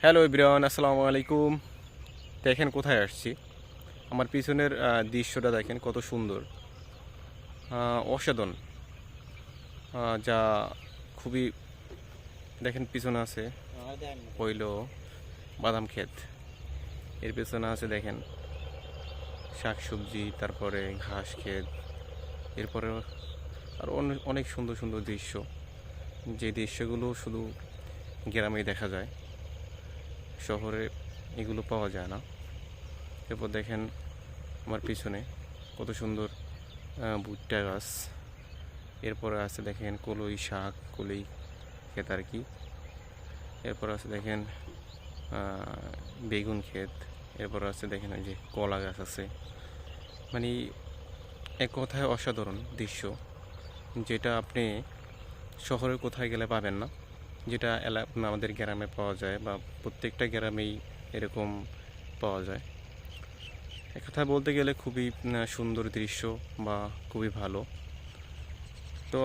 Hello everyone, আসসালামু আলাইকুম। দেখেন কোথায় আসছি। আমার পিছনের দৃশ্যটা দেখেন কত সুন্দর, অসাধারণ। যা খুবই, দেখেন পিছনে আছে হইল বাদাম ক্ষেত, এর পিছনে আছে দেখেন শাকসবজি, তারপরে ঘাস ক্ষেত, এরপরে আর অনেক সুন্দর সুন্দর দৃশ্য, যে দৃশ্যগুলো শুধু গ্রামেই দেখা যায়, শহরে এগুলো পাওয়া যায় না। এরপর দেখেন আমার পিছনে কত সুন্দর ভুট্টা গাছ, এরপরে আছে দেখেন কলই শাক, কলই ক্ষেত আর কি। এরপর আছে দেখেন বেগুন ক্ষেত, এরপর আছে দেখেন ওই যে কলা গাছ আছে। মানে এক কথায় অসাধারণ দৃশ্য, যেটা আপনি শহরে কোথায় গেলে পাবেন না, যেটা আমাদের গ্রামে পাওয়া যায়, বা প্রত্যেকটা গ্রামেই এরকম পাওয়া যায়। এক কথায় বলতে গেলে খুবই সুন্দর দৃশ্য, বা খুবই ভালো। তো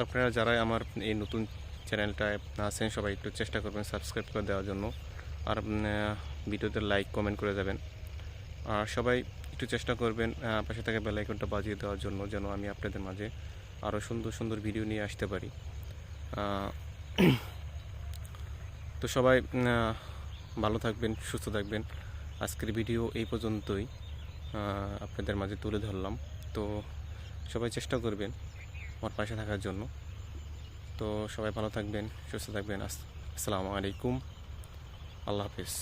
আপনারা যারা আমার এই নতুন চ্যানেলটায় আছেন, সবাই একটু চেষ্টা করবেন সাবস্ক্রাইব করে দেওয়ার জন্য, আর ভিডিওতে লাইক কমেন্ট করে যাবেন। আর সবাই একটু চেষ্টা করবেন পাশে থাকা বেল আইকনটা বাজিয়ে দেওয়ার জন্য, যেন আমি আপনাদের মাঝে আরও সুন্দর সুন্দর ভিডিও নিয়ে আসতে পারি। তো সবাই ভালো থাকবেন, সুস্থ থাকবেন। আজকের ভিডিও এই পর্যন্তই আপনাদের মাঝে তুলে ধরলাম। তো সবাই চেষ্টা করবেন আমার পাশে থাকার জন্য। তো সবাই ভালো থাকবেন, সুস্থ থাকবেন। আসসালামু আলাইকুম, আল্লাহ হাফিজ।